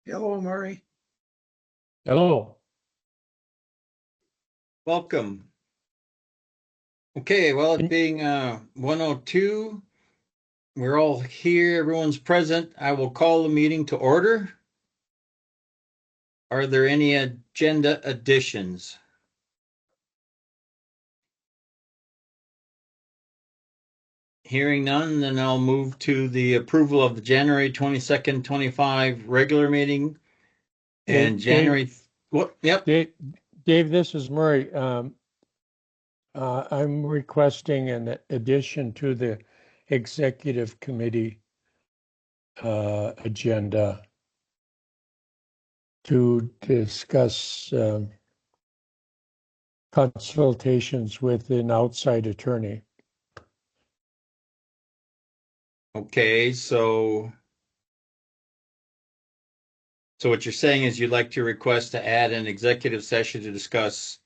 Hello, Murray. Hello. Welcome. Okay, well, it being 1:02, we're all here, everyone's present. I will call the meeting to order. Are there any agenda additions? Hearing none, then I'll move to the approval of the January 22nd, 25 regular meeting and January. What? Yep. Dave, this is Murray. I'm requesting an addition to the executive committee agenda to discuss consultations with an outside attorney. Okay, so what you're saying is you'd like to request to add an executive session to discuss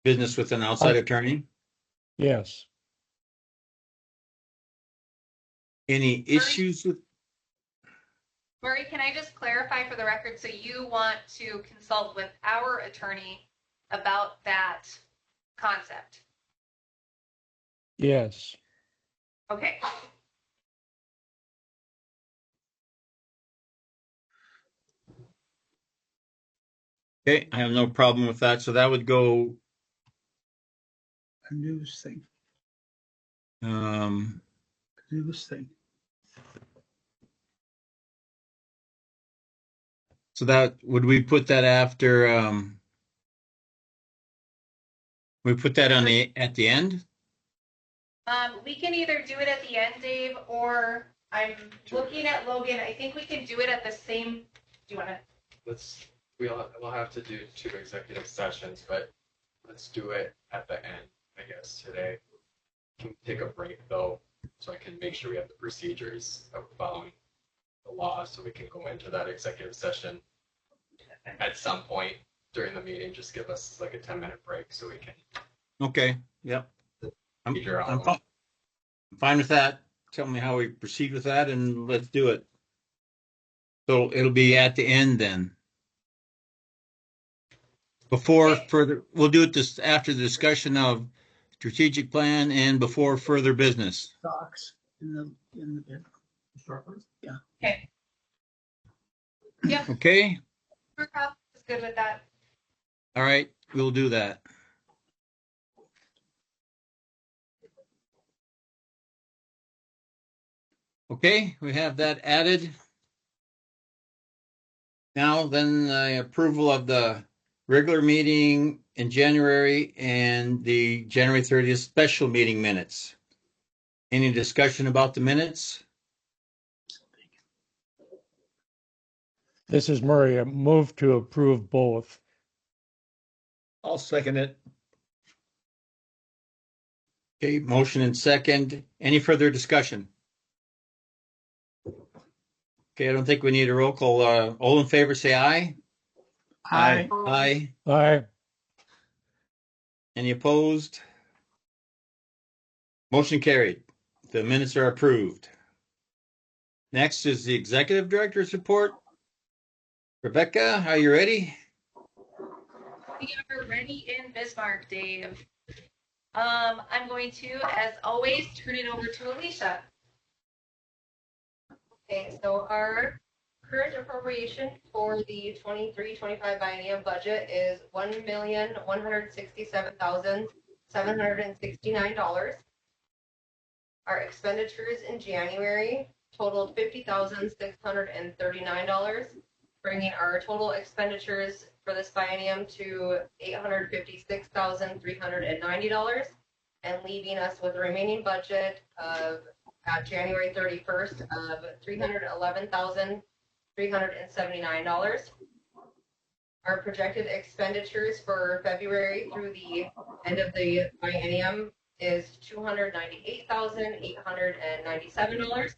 business with an outside attorney? Yes. Any issues with? Murray, can I just clarify for the record? So you want to consult with our attorney about that concept? Yes. Okay. Okay, I have no problem with that. So that would go A news thing. um, News thing. so that would we put that after we put that on the at the end? We can either do it at the end, Dave, or I'm looking at Logan. I think we can do it at the same. Do you want to? We'll have to do 2 executive sessions, but let's do it at the end, I guess, today. Can take a break though, so I can make sure we have the procedures of following the law, so we can go into that executive session at some point during the meeting. Just give us like a 10-minute break so we can. Okay. Yep. I'm fine. Fine with that. Tell me how we proceed with that, and let's do it. So it'll be at the end then. Before further, we'll do it this after the discussion of strategic plan and before further business. Stocks in the bid. Yeah. Okay. Yeah. Okay. Is good with that. All right, we'll do that. Okay, we have that added. Now then, the approval of the regular meeting in January and the January 30th special meeting minutes. Any discussion about the minutes? This is Murray. I move to approve both. I'll second it. Okay, motion and second. Any further discussion? Okay, I don't think we need a roll call. All in favor, say aye. Aye. Aye. Aye. Any opposed? Motion carried. The minutes are approved. Next is the executive director's report. Rebecca, are you ready? We are ready in Bismarck, Dave. I'm going to, as always, turn it over to Alicia. Okay, so our current appropriation for the 23-25 biennium budget is $1,167,769. Our expenditures in January totaled $50,639, bringing our total expenditures for this biennium to $856,390, and leaving us with a remaining budget of at January 31st of $311,379. Our projected expenditures for February through the end of the biennium is $298,897,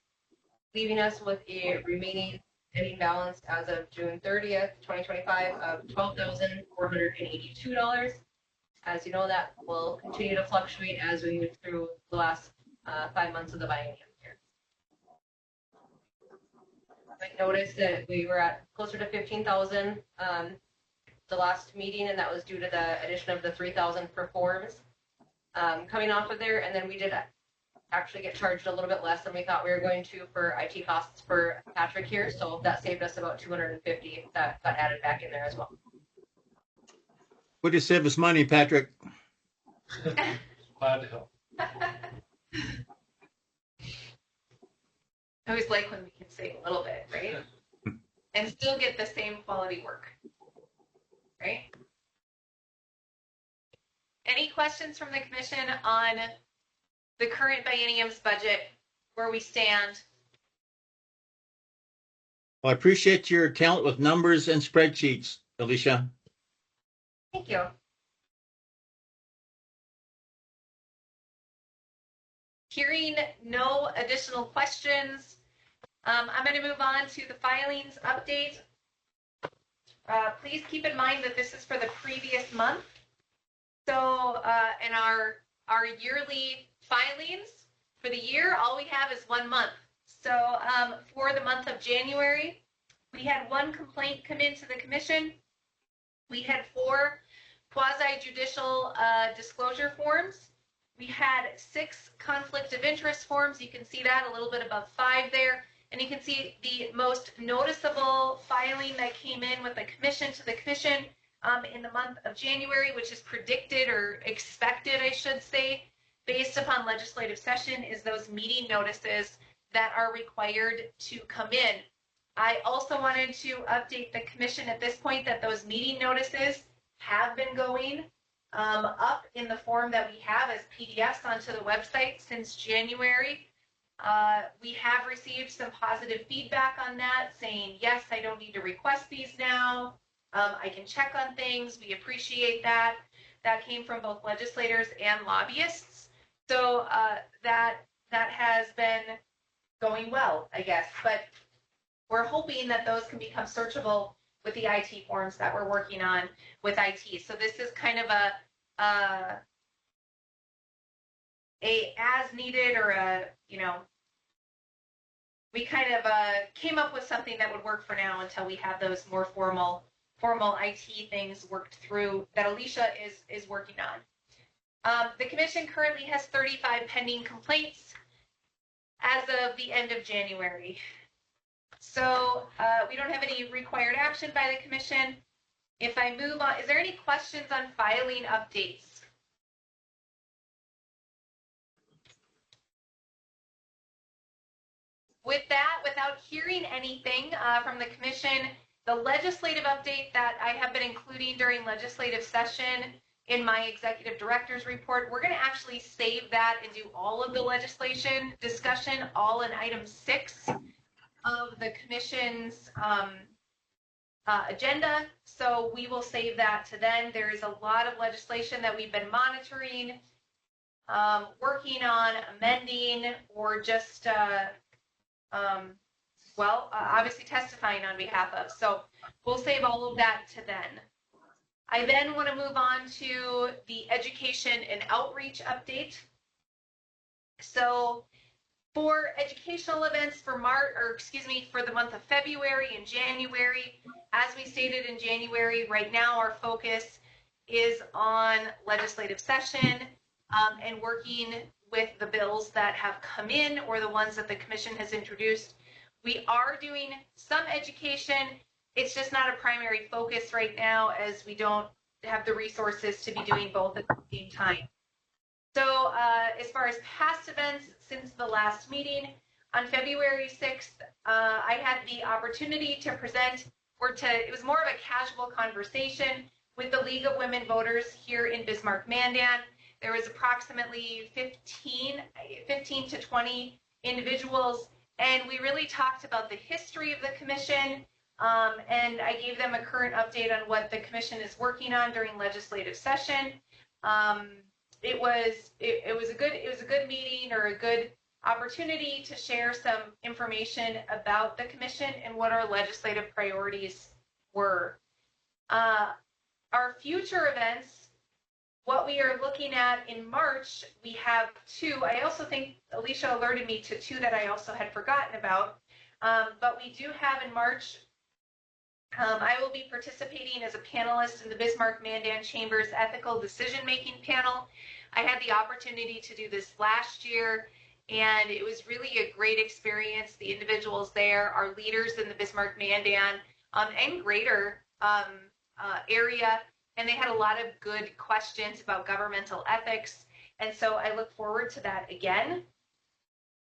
leaving us with a remaining ending balance as of June 30th, 2025 of $12,482. As you know, that will continue to fluctuate as we move through the last 5 months of the biennium here. I noticed that we were at closer to 15,000 the last meeting, and that was due to the addition of the 3,000 for forms coming off of there. And then we did actually get charged a little bit less than we thought we were going to for IT costs for Patrick here. So that saved us about 250 that got added back in there as well. Would you save us money, Patrick? Glad to help. I always like when we can save a little bit, right? And still get the same quality work, right? Any questions from the commission on the current biennium's budget, where we stand? Well, I appreciate your talent with numbers and spreadsheets, Alicia. Thank you. Hearing no additional questions, I'm going to move on to the filings update. Please keep in mind that this is for the previous month. So in our yearly filings for the year, all we have is 1 month. So for the month of January, we had 1 complaint come into the commission. We had 4 quasi-judicial disclosure forms. We had 6 conflict of interest forms. You can see that a little bit above 5 there. And you can see the most noticeable filing that came in with the commission to the commission in the month of January, which is predicted or expected, I should say, based upon legislative session, is those meeting notices that are required to come in. I also wanted to update the commission at this point that those meeting notices have been going up in the form that we have as PDFs onto the website since January. We have received some positive feedback on that, saying, yes, I don't need to request these now. I can check on things. We appreciate that. That came from both legislators and lobbyists. So that has been going well, I guess. But we're hoping that those can become searchable with the IT forms that we're working on with IT. So this is kind of a as needed, or a, we kind of came up with something that would work for now until we have those more formal IT things worked through that Alicia is working on. The commission currently has 35 pending complaints as of the end of January. So we don't have any required action by the commission. If I move on, is there any questions on filing updates? With that, without hearing anything from the commission, the legislative update that I have been including during legislative session in my executive director's report, we're going to actually save that and do all of the legislation discussion all in item 6 of the commission's agenda. So we will save that to then. There is a lot of legislation that we've been monitoring, working on, amending, or just obviously testifying on behalf of. So we'll save all of that to then. I then want to move on to the education and outreach update. So for educational events for for the month of February and January, as we stated in January, right now our focus is on legislative session and working with the bills that have come in or the ones that the commission has introduced. We are doing some education. It's just not a primary focus right now, as we don't have the resources to be doing both at the same time. So as far as past events since the last meeting, on February 6th, I had the opportunity to present, it was more of a casual conversation with the League of Women Voters here in Bismarck-Mandan. There was approximately 15 to 20 individuals, and we really talked about the history of the commission, and I gave them a current update on what the commission is working on during legislative session. It was a good meeting, or a good opportunity to share some information about the commission and what our legislative priorities were. Our future events, what we are looking at in March, we have 2. I also think Alicia alerted me to 2 that I also had forgotten about. But we do have in March, I will be participating as a panelist in the Bismarck Mandan Chamber's Ethical Decision Making Panel. I had the opportunity to do this last year, and it was really a great experience. The individuals there are leaders in the Bismarck Mandan and greater area, and they had a lot of good questions about governmental ethics. And so I look forward to that again.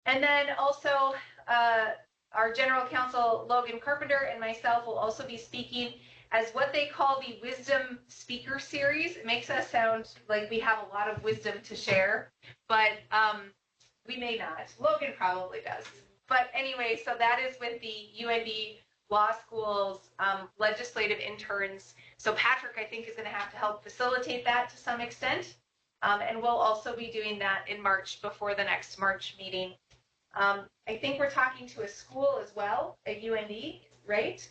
And then also, our general counsel, Logan Carpenter, and myself will also be speaking as what they call the Wisdom Speaker Series. It makes us sound like we have a lot of wisdom to share, but we may not. Logan probably does. But anyway, so that is with the UNB Law School's legislative interns. So Patrick, I think, is going to have to help facilitate that to some extent. And we'll also be doing that in March before the next March meeting. I think we're talking to a school as well at UND, right?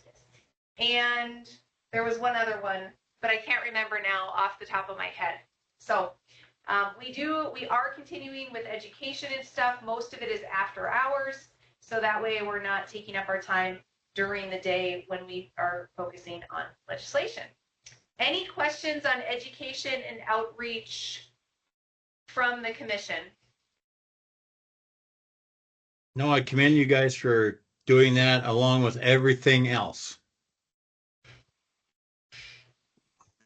And there was one other one, but I can't remember now off the top of my head. So we are continuing with education and stuff. Most of it is after hours. So that way we're not taking up our time during the day when we are focusing on legislation. Any questions on education and outreach from the commission? No, I commend you guys for doing that along with everything else.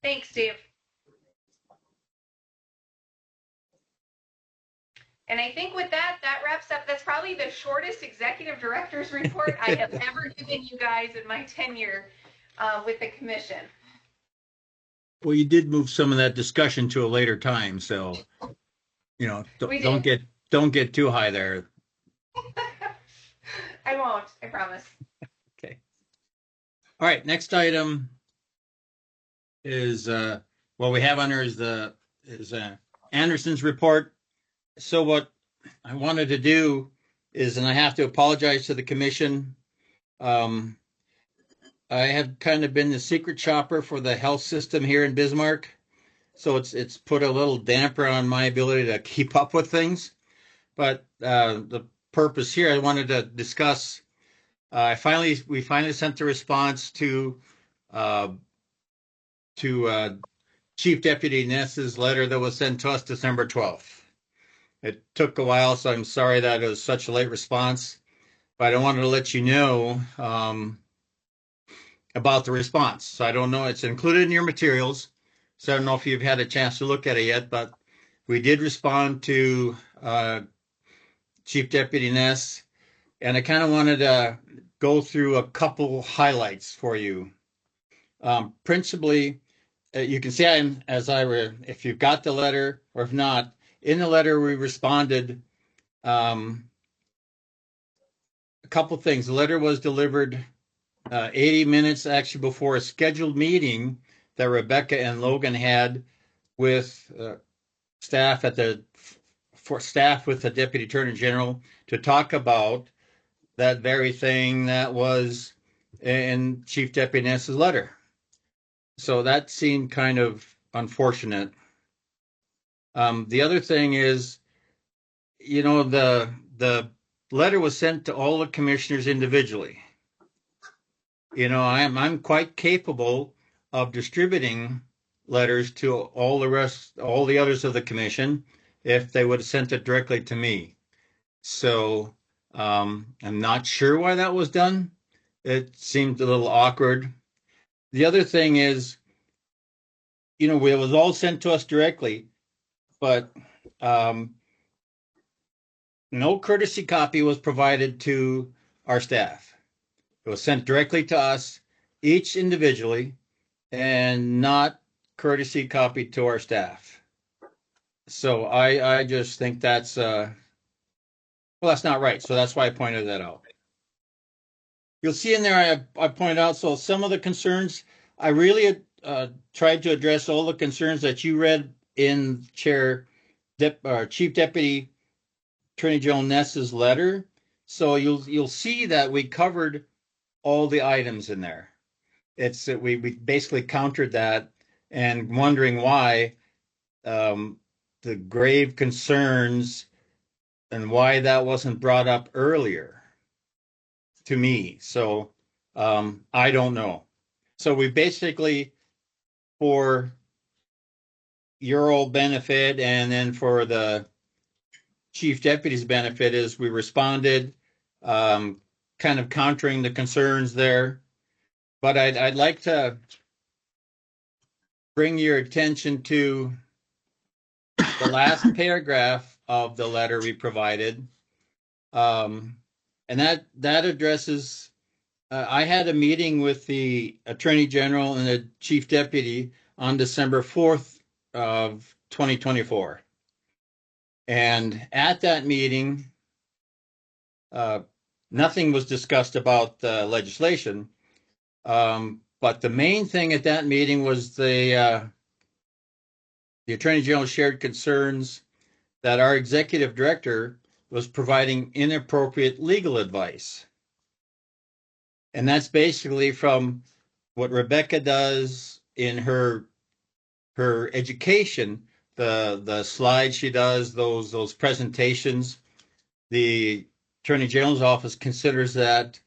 Thanks, Dave. And I think with that, that wraps up. That's probably the shortest executive director's report I have ever given you guys in my tenure with the commission. Well, you did move some of that discussion to a later time, so don't get too high there. I won't, I promise. Okay. All right, next item is what we have on there is Anderson's report. So what I wanted to do is, and I have to apologize to the commission. I have kind of been the secret shopper for the health system here in Bismarck. So it's put a little damper on my ability to keep up with things. But the purpose here, I wanted to discuss, we finally sent the response to Chief Deputy Ness's letter that was sent to us December 12th. It took a while, so I'm sorry that it was such a late response, but I wanted to let you know about the response. So I don't know, it's included in your materials, so I don't know if you've had a chance to look at it yet, but we did respond to Chief Deputy Ness, and I kind of wanted to go through a couple highlights for you. Principally, you can see if you've got the letter, or if not, in the letter we responded a couple things. The letter was delivered 80 minutes actually before a scheduled meeting that Rebecca and Logan had with staff with the Deputy Attorney General to talk about that very thing that was in Chief Deputy Ness's letter. So that seemed kind of unfortunate. The other thing is, the letter was sent to all the commissioners individually. I'm quite capable of distributing letters to all the others of the commission if they would have sent it directly to me. So I'm not sure why that was done. It seemed a little awkward. The other thing is, it was all sent to us directly, but no courtesy copy was provided to our staff. It was sent directly to us, each individually, and not courtesy copy to our staff. So I just think that's that's not right. So that's why I pointed that out. You'll see in there I pointed out, so some of the concerns, I really tried to address all the concerns that you read in Chief Deputy Attorney General Ness's letter. So you'll see that we covered all the items in there. It's that we basically countered that and wondering why the grave concerns and why that wasn't brought up earlier. to me. So I don't know. So we basically, for your old benefit and then for the chief deputy's benefit, is we responded, kind of countering the concerns there. But I'd like to bring your attention to the last paragraph of the letter we provided. And that addresses, I had a meeting with the Attorney General and the Chief Deputy on December 4th of 2024. And at that meeting, nothing was discussed about the legislation. But the main thing at that meeting was the Attorney General shared concerns that our executive director was providing inappropriate legal advice. And that's basically from what Rebecca does in her education, the slides she does, those presentations. The Attorney General's office considers that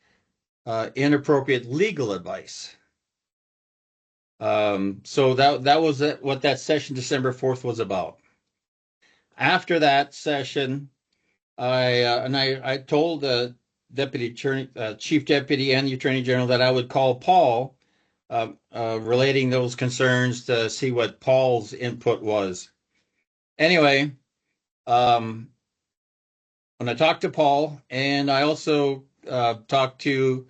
inappropriate legal advice. So that was what that session December 4th was about. After that session, I told the chief deputy and the Attorney General that I would call Paul, relating those concerns to see what Paul's input was. Anyway, when I talked to Paul, and I also talked to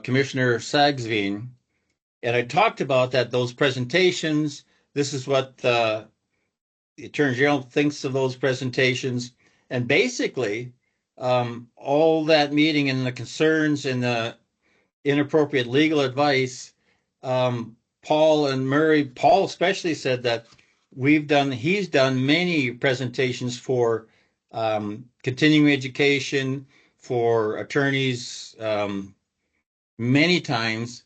Commissioner Sagsveen, and I talked about those presentations. This is what the Attorney General thinks of those presentations. And basically, all that meeting and the concerns and the inappropriate legal advice, Paul and Murray, Paul especially said that he's done many presentations for continuing education, for attorneys, many times.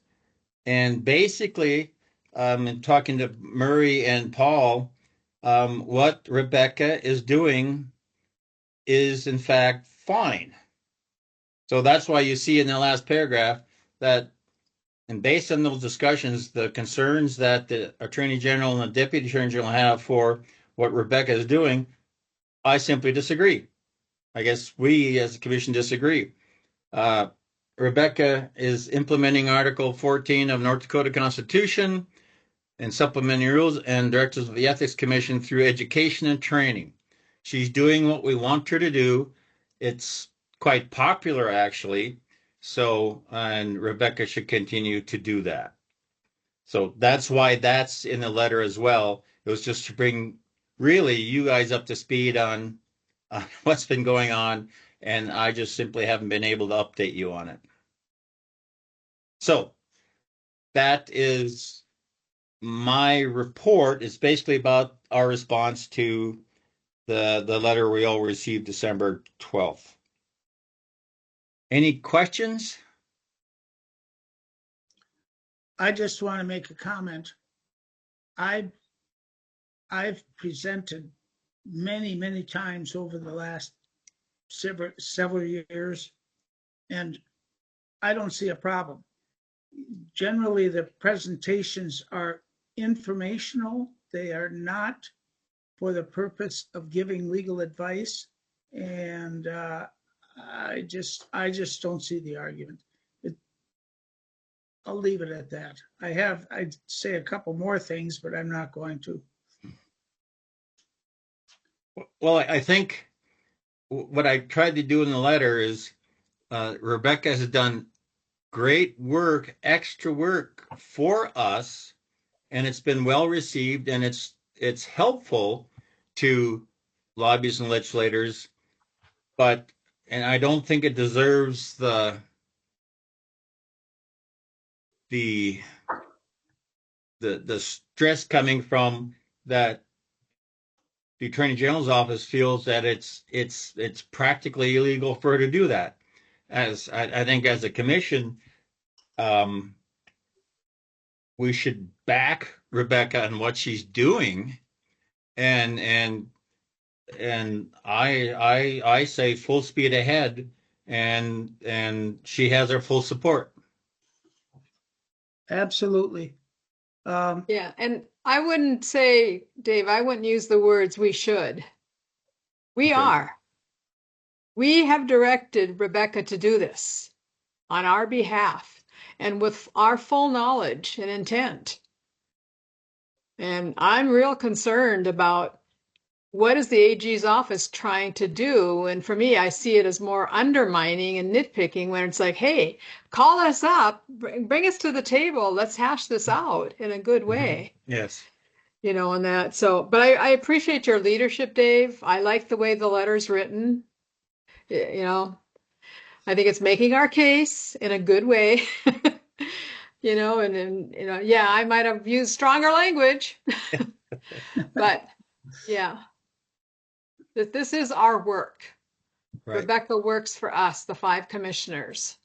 And basically, in talking to Murray and Paul, what Rebecca is doing is in fact fine. So that's why you see in the last paragraph that, and based on those discussions, the concerns that the Attorney General and the Deputy Attorney General have for what Rebecca is doing, I simply disagree. I guess we as a commission disagree. Rebecca is implementing Article 14 of North Dakota Constitution and supplementing rules and directives of the Ethics Commission through education and training. She's doing what we want her to do. It's quite popular, actually. So, and Rebecca should continue to do that. So that's why that's in the letter as well. It was just to bring really you guys up to speed on what's been going on, and I just simply haven't been able to update you on it. So that is my report. It's basically about our response to the letter we all received December 12th. Any questions? I just want to make a comment. I've presented many times over the last several years, and I don't see a problem. Generally, the presentations are informational. They are not for the purpose of giving legal advice, and I just don't see the argument. I'll leave it at that. I'd say a couple more things, but I'm not going to. Well, I think what I tried to do in the letter is Rebecca has done great work, extra work for us, and it's been well received, and it's helpful to lobbyists and legislators, and I don't think it deserves the stress coming from that. The Attorney General's office feels that it's practically illegal for her to do that. As I think as a commission, we should back Rebecca on what she's doing, and I say full speed ahead and she has our full support. Absolutely. Yeah, and I wouldn't say, Dave, I wouldn't use the words we should. We Okay. are. We have directed Rebecca to do this on our behalf and with our full knowledge and intent. And I'm real concerned about what is the AG's office trying to do? And for me, I see it as more undermining and nitpicking when it's like, hey, call us up, bring us to the table, let's hash this out in a good way. Yes. You know, and that. So, but I appreciate your leadership, Dave. I like the way the letter's written. You know, I think it's making our case in a good way. You know, and you know, yeah, I might have used stronger language, but yeah, that this is our work. Right. Rebecca works for us, the 5 commissioners,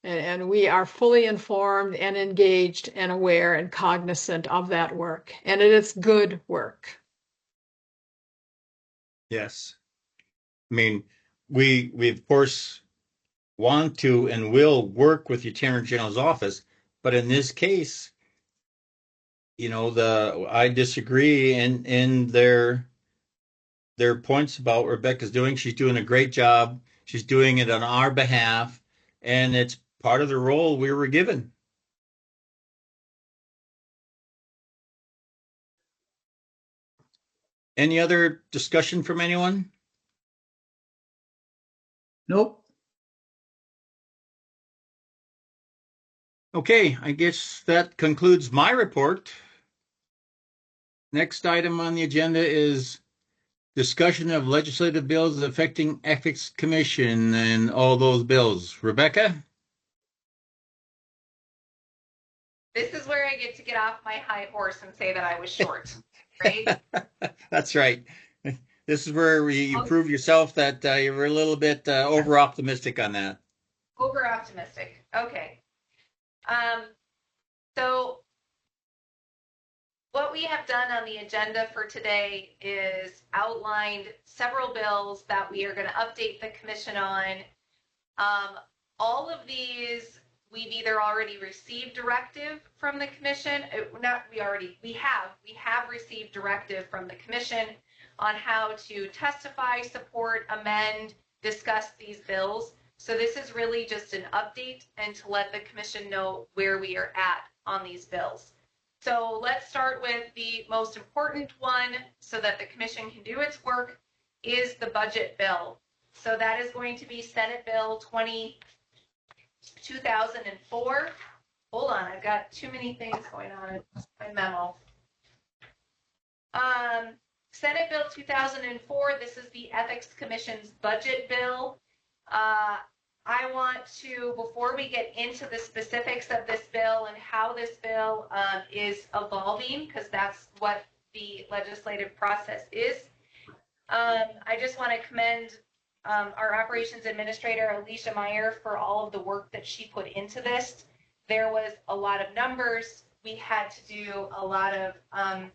and we are fully informed and engaged and aware and cognizant of that work, and it is good work. Yes. I mean, we of course want to and will work with the Attorney General's office, but in this case, you know, I disagree in their points about what Rebecca's doing. She's doing a great job. She's doing it on our behalf, and it's part of the role we were given. Any other discussion from anyone? Nope. Okay, I guess that concludes my report. Next item on the agenda is discussion of legislative bills affecting Ethics Commission and all those bills. Rebecca? This is where I get to get off my high horse and say that I was short, right? That's right. This is where you prove yourself that you were a little bit over optimistic on that. Over optimistic. Okay. So what we have done on the agenda for today is outlined several bills that we are going to update the commission on. All of these, we've either already received directive from the commission, we have received directive from the commission on how to testify, support, amend, discuss these bills. So this is really just an update and to let the commission know where we are at on these bills. So let's start with the most important one so that the commission can do its work is the budget bill. So that is going to be Senate Bill 2004. Hold on, I've got too many things going on in my memo. Senate Bill 2004, this is the Ethics Commission's budget bill. I want to, before we get into the specifics of this bill and how this bill is evolving, because that's what the legislative process is, I just want to commend our operations administrator, Alicia Meyer, for all of the work that she put into this. There was a lot of numbers. We had to do a lot of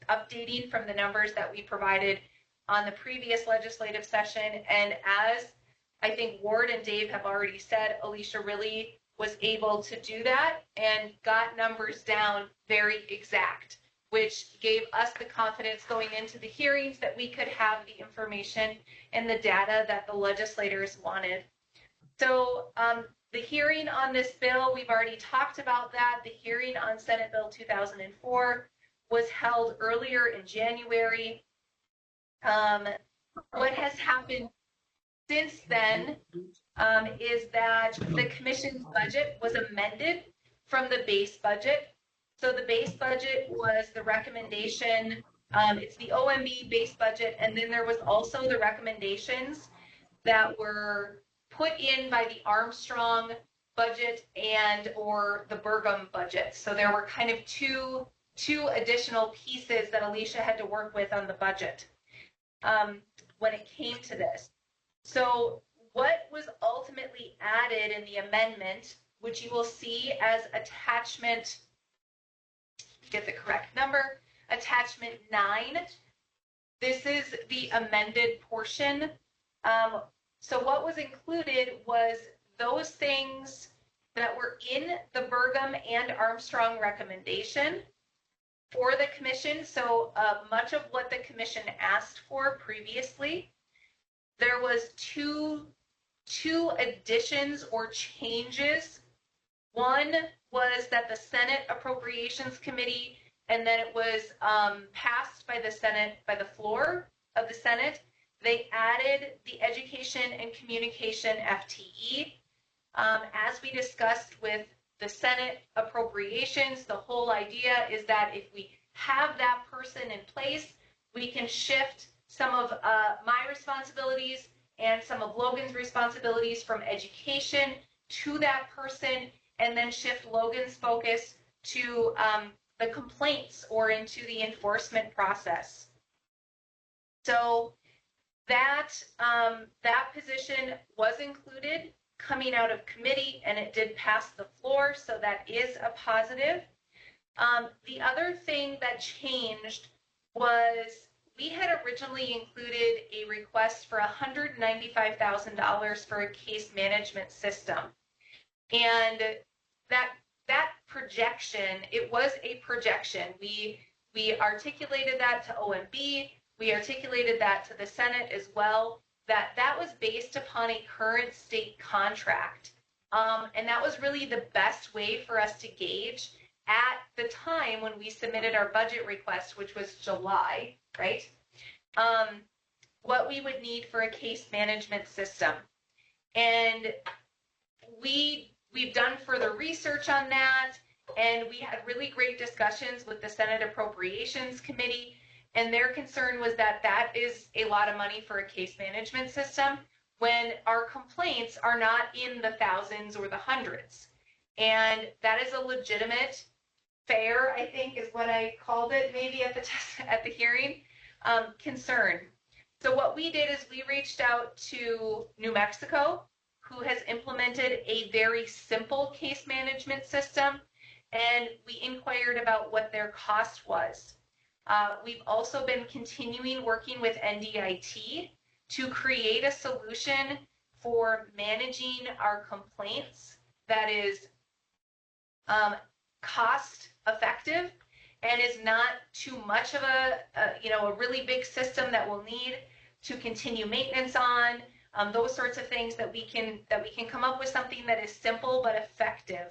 updating from the numbers that we provided on the previous legislative session. And as I think Ward and Dave have already said, Alicia really was able to do that and got numbers down very exact, which gave us the confidence going into the hearings that we could have the information and the data that the legislators wanted. So the hearing on this bill, we've already talked about that. The hearing on Senate Bill 2004 was held earlier in January. What has happened since then is that the commission's budget was amended from the base budget. So the base budget was the recommendation, it's the OMB base budget, and then there was also the recommendations that were put in by the Armstrong budget and or the Burgum budget. So there were kind of two additional pieces that Alicia had to work with on the budget when it came to this. So what was ultimately added in the amendment, which you will see as attachment, get the correct number, attachment 9. This is the amended portion. So what was included was those things that were in the Burgum and Armstrong recommendation for the commission. So much of what the commission asked for previously, there was two additions or changes. One was that the Senate Appropriations Committee, and then it was passed by the Senate, by the floor of the Senate. They added the Education and Communication FTE. As we discussed with the Senate Appropriations, the whole idea is that if we have that person in place, we can shift some of my responsibilities and some of Logan's responsibilities from education to that person, and then shift Logan's focus to the complaints or into the enforcement process. So that position was included coming out of committee, and it did pass the floor, so that is a positive. The other thing that changed was we had originally included a request for $195,000 for a case management system. And that projection, it was a projection. We articulated that to OMB, we articulated that to the Senate as well, that was based upon a current state contract. And that was really the best way for us to gauge at the time when we submitted our budget request, which was July, right? What we would need for a case management system. And we've done further research on that, and we had really great discussions with the Senate Appropriations Committee, and their concern was that that is a lot of money for a case management system when our complaints are not in the thousands or the hundreds. And that is a legitimate, fair, I think is what I called it maybe at the hearing, concern. So what we did is we reached out to New Mexico, who has implemented a very simple case management system, and we inquired about what their cost was. We've also been continuing working with NDIT to create a solution for managing our complaints that is cost effective and is not too much of a really big system that we'll need to continue maintenance on, those sorts of things, that we can come up with something that is simple but effective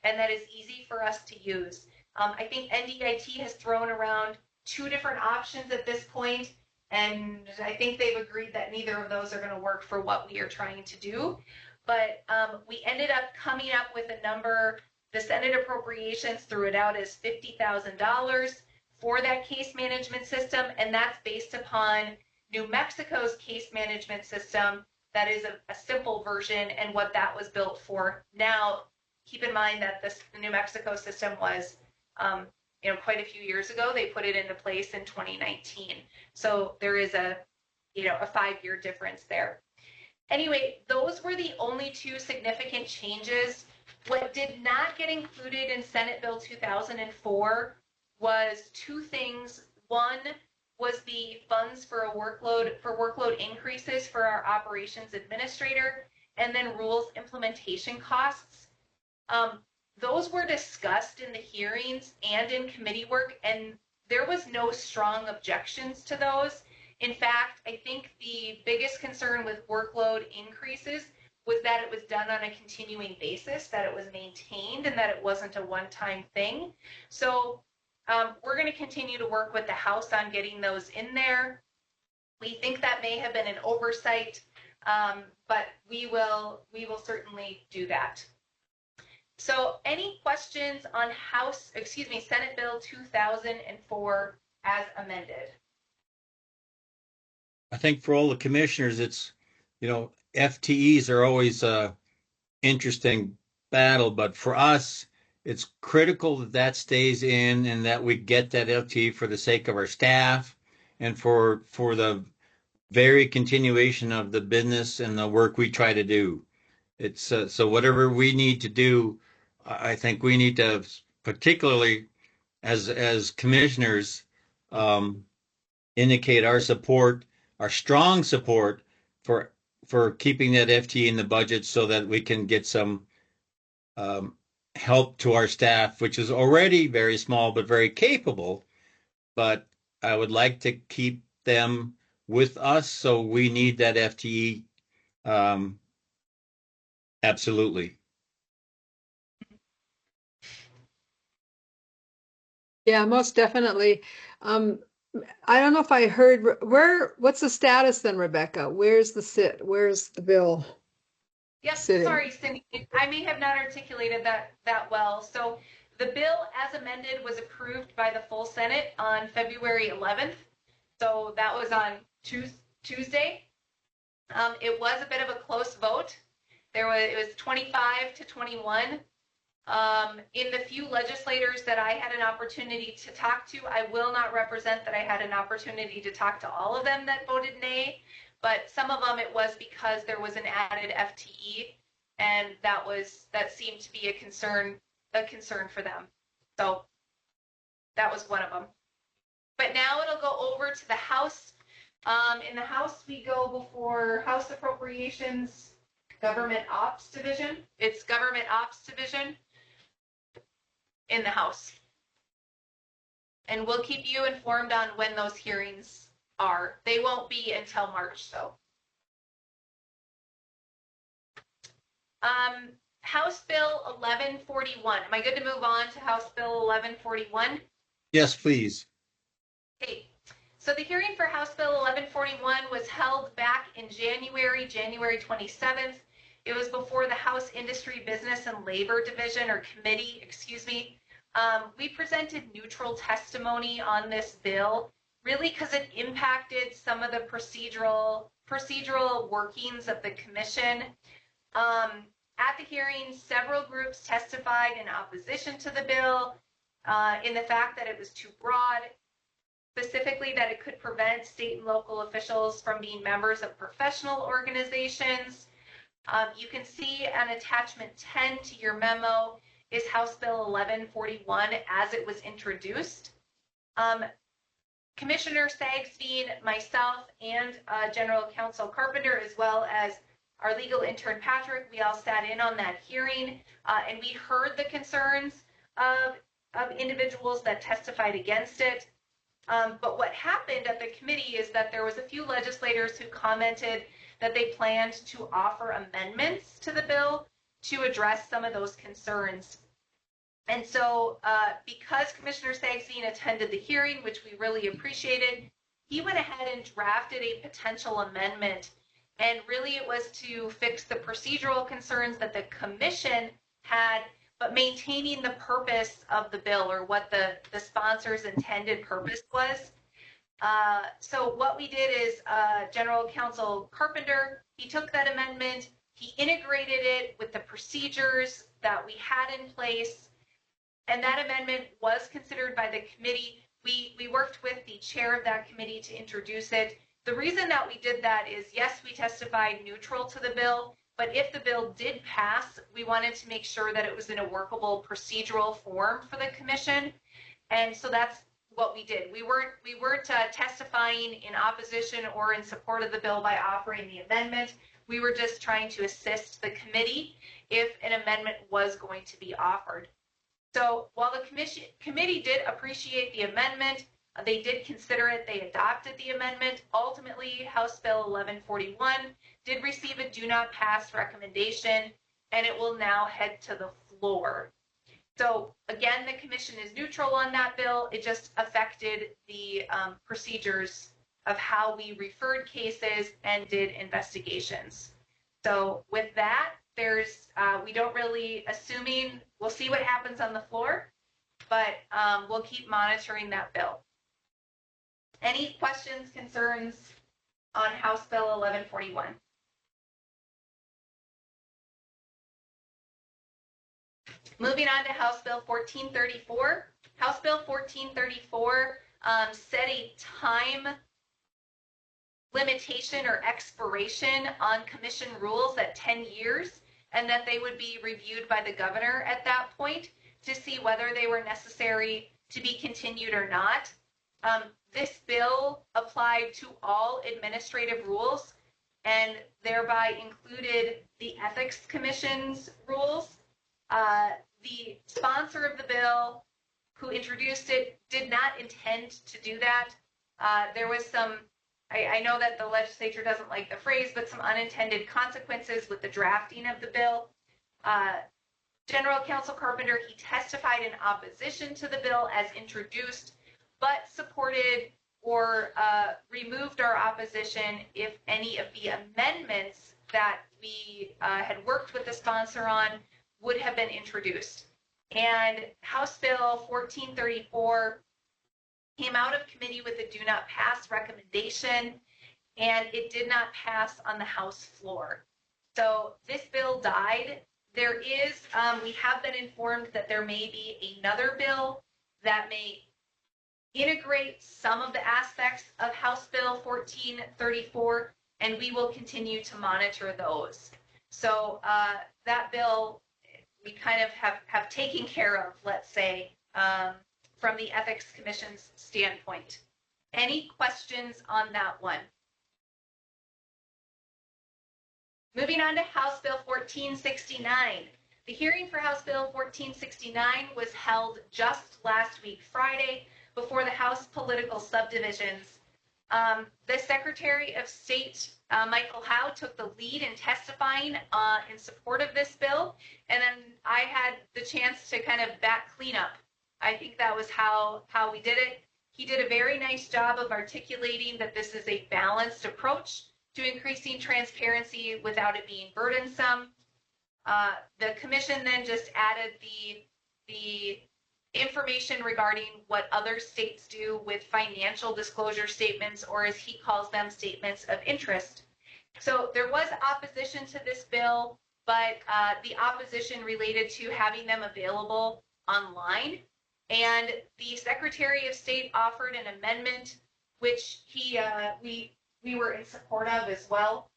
and that is easy for us to use. I think NDIT has thrown around 2 different options at this point, and I think they've agreed that neither of those are going to work for what we are trying to do. But we ended up coming up with a number. The Senate Appropriations threw it out as $50,000 for that case management system, and that's based upon New Mexico's case management system. That is a simple version, and what that was built for. Now, keep in mind that the New Mexico system was quite a few years ago. They put it into place in 2019. So there is a 5-year difference there. Anyway, those were the only 2 significant changes. What did not get included in Senate Bill 2004 was 2 things. One was the funds for workload increases for our operations administrator, and then rules implementation costs. Those were discussed in the hearings and in committee work, and there was no strong objections to those. In fact, I think the biggest concern with workload increases was that it was done on a continuing basis, that it was maintained, and that it wasn't a one-time thing. So we're going to continue to work with the House on getting those in there. We think that may have been an oversight, but we will certainly do that. So any questions on Senate Bill 2004 as amended? I think for all the commissioners, it's, FTEs are always a interesting battle, but for us, it's critical that stays in and that we get that FTE for the sake of our staff and for the very continuation of the business and the work we try to do. It's so whatever we need to do, I think we need to, particularly as commissioners, indicate our support, our strong support for keeping that FTE in the budget so that we can get some help to our staff, which is already very small but very capable. But I would like to keep them with us, so we need that FTE. Absolutely. Yeah, most definitely. I don't know if I heard what's the status then, Rebecca? Where's the bill? Yes, Sitting. sorry, Cindy, I may have not articulated that well. So the bill as amended was approved by the full Senate on February 11th. So that was on Tuesday. It was a bit of a close vote. It was 25 to 21. In the few legislators that I had an opportunity to talk to, I will not represent that I had an opportunity to talk to all of them that voted nay, but some of them it was because there was an added FTE, and that seemed to be a concern for them. So that was one of them. But now it'll go over to the House. In the House, we go before House Appropriations, Government Ops Division. It's Government Ops Division in the House. And we'll keep you informed on when those hearings are. They won't be until March, though. House Bill 1141. Am I good to move on to House Bill 1141? Yes, please. Okay. So the hearing for House Bill 1141 was held back in January 27th. It was before the House Industry, Business, and Labor Division, or Committee, excuse me. We presented neutral testimony on this bill, really because it impacted some of the procedural workings of the commission. At the hearing, several groups testified in opposition to the bill, in the fact that it was too broad, specifically that it could prevent state and local officials from being members of professional organizations. You can see on attachment 10 to your memo is House Bill 1141 as it was introduced. Commissioner Sagstein, myself, and General Counsel Carpenter, as well as our legal intern Patrick, we all sat in on that hearing, and we heard the concerns of individuals that testified against it. But what happened at the committee is that there was a few legislators who commented that they planned to offer amendments to the bill to address some of those concerns. And so because Commissioner Sagstein attended the hearing, which we really appreciated, he went ahead and drafted a potential amendment. And really it was to fix the procedural concerns that the commission had, but maintaining the purpose of the bill, or what the sponsor's intended purpose was. So what we did is General Counsel Carpenter, he took that amendment, he integrated it with the procedures that we had in place, and that amendment was considered by the committee. We worked with the chair of that committee to introduce it. The reason that we did that is, yes, we testified neutral to the bill, but if the bill did pass, we wanted to make sure that it was in a workable procedural form for the commission. And so that's what we did. We weren't testifying in opposition or in support of the bill by offering the amendment. We were just trying to assist the committee if an amendment was going to be offered. So while the committee did appreciate the amendment, they did consider it, they adopted the amendment. Ultimately, House Bill 1141 did receive a do not pass recommendation, and it will now head to the floor. So again, the commission is neutral on that bill. It just affected the procedures of how we referred cases and did investigations. So with that, we don't really assuming, we'll see what happens on the floor, but we'll keep monitoring that bill. Any questions, concerns on House Bill 1141? Moving on to House Bill 1434. House Bill 1434 set a time limitation or expiration on commission rules at 10 years, and that they would be reviewed by the governor at that point to see whether they were necessary to be continued or not. This bill applied to all administrative rules, and thereby included the Ethics Commission's rules. The sponsor of the bill, who introduced it, did not intend to do that. There was some, I know that the legislature doesn't like the phrase, but some unintended consequences with the drafting of the bill. General Counsel Carpenter, he testified in opposition to the bill as introduced, but supported or removed our opposition if any of the amendments that we had worked with the sponsor on would have been introduced. And House Bill 1434 came out of committee with a do not pass recommendation, and it did not pass on the House floor. So this bill died. There is, we have been informed that there may be another bill that may integrate some of the aspects of House Bill 1434, and we will continue to monitor those. So that bill we kind of have taken care of, let's say, from the Ethics Commission's standpoint. Any questions on that one? Moving on to House Bill 1469. The hearing for House Bill 1469 was held just last week, Friday, before the House Political Subdivisions. The Secretary of State, Michael Howe, took the lead in testifying in support of this bill, and then I had the chance to kind of back cleanup. I think that was how we did it. He did a very nice job of articulating that this is a balanced approach to increasing transparency without it being burdensome. The commission then just added the information regarding what other states do with financial disclosure statements, or as he calls them, statements of interest. So there was opposition to this bill, but the opposition related to having them available online. And the Secretary of State offered an amendment, which we were in support of as well,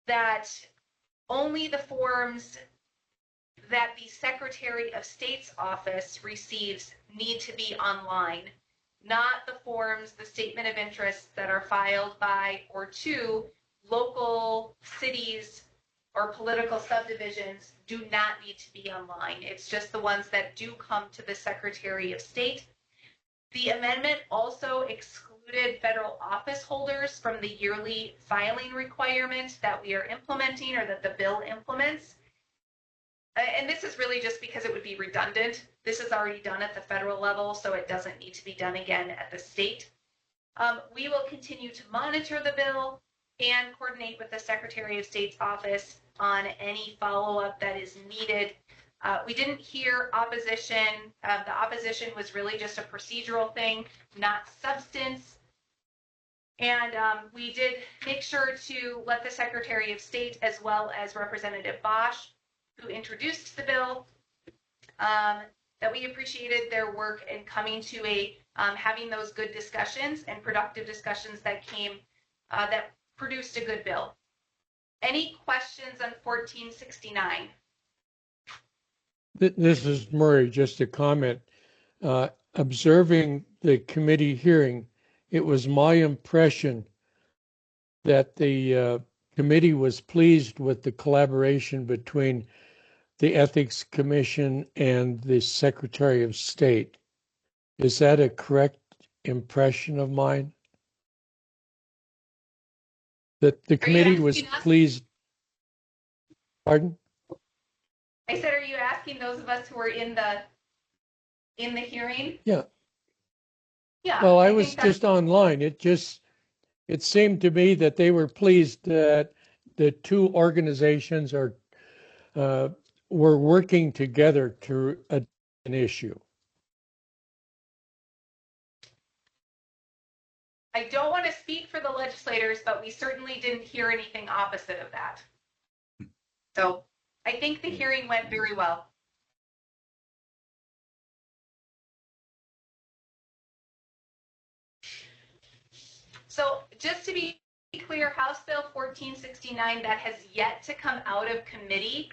that only the forms that the Secretary of State's office receives need to be online, not the forms, the statement of interest that are filed by or to local cities or political subdivisions do not need to be online. It's just the ones that do come to the Secretary of State. The amendment also excluded federal office holders from the yearly filing requirement that we are implementing, or that the bill implements. And this is really just because it would be redundant. This is already done at the federal level, so it doesn't need to be done again at the state. We will continue to monitor the bill and coordinate with the Secretary of State's office on any follow-up that is needed. We didn't hear opposition. The opposition was really just a procedural thing, not substance. And we did make sure to let the Secretary of State, as well as Representative Bosch, who introduced the bill, that we appreciated their work in coming to having those good discussions and productive discussions that that produced a good bill. Any questions on 1469? This is Murray, just a comment. Observing the committee hearing, it was my impression that the committee was pleased with the collaboration between the Ethics Commission and the Secretary of State. Is that a correct impression of mine? That the committee was pleased. Pardon? I said, are you asking those of us who were in the hearing? Yeah. Yeah. Well, I was just online. It seemed to me that they were pleased that the two organizations were working together to address an issue. I don't want to speak for the legislators, but we certainly didn't hear anything opposite of that. So I think the hearing went very well. So just to be clear, House Bill 1469, that has yet to come out of committee.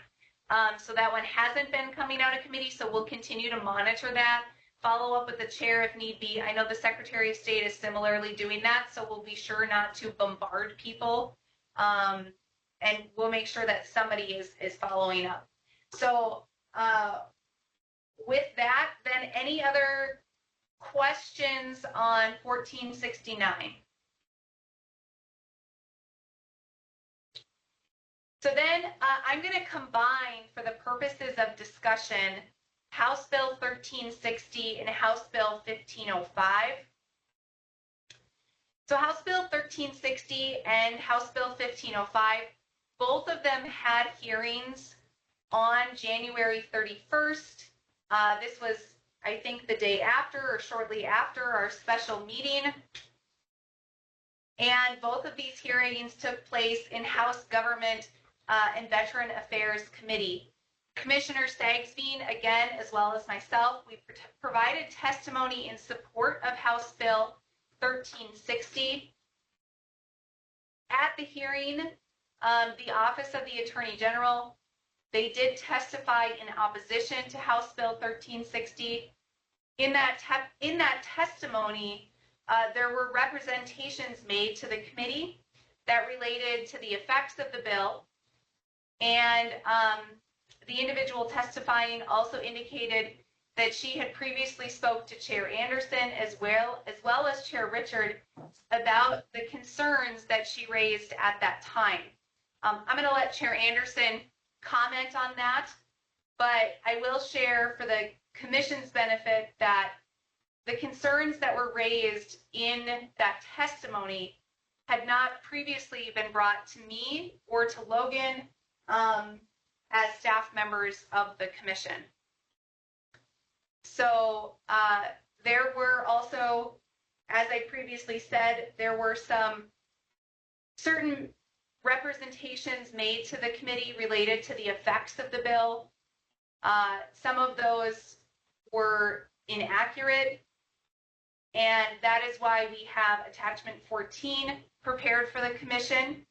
So that one hasn't been coming out of committee, so we'll continue to monitor that, follow up with the chair if need be. I know the Secretary of State is similarly doing that, so we'll be sure not to bombard people And we'll make sure that somebody is following up. So with that, then any other questions on 1469? So then I'm going to combine, for the purposes of discussion, House Bill 1360 and House Bill 1505. So House Bill 1360 and House Bill 1505, both of them had hearings on January 31st. This was, I think, the day after or shortly after our special meeting. And both of these hearings took place in House Government and Veteran Affairs Committee. Commissioner Stagsveen, again, as well as myself, we provided testimony in support of House Bill 1360. At the hearing, the Office of the Attorney General, they did testify in opposition to House Bill 1360. In that testimony, there were representations made to the committee that related to the effects of the bill, and the individual testifying also indicated that she had previously spoke to Chair Anderson as well as Chair Richard about the concerns that she raised at that time. I'm going to let Chair Anderson comment on that, but I will share for the commission's benefit that the concerns that were raised in that testimony had not previously been brought to me or to Logan as staff members of the commission. So there were also, as I previously said, there were some certain representations made to the committee related to the effects of the bill. Some of those were inaccurate, and that is why we have attachment 14 prepared for the commission.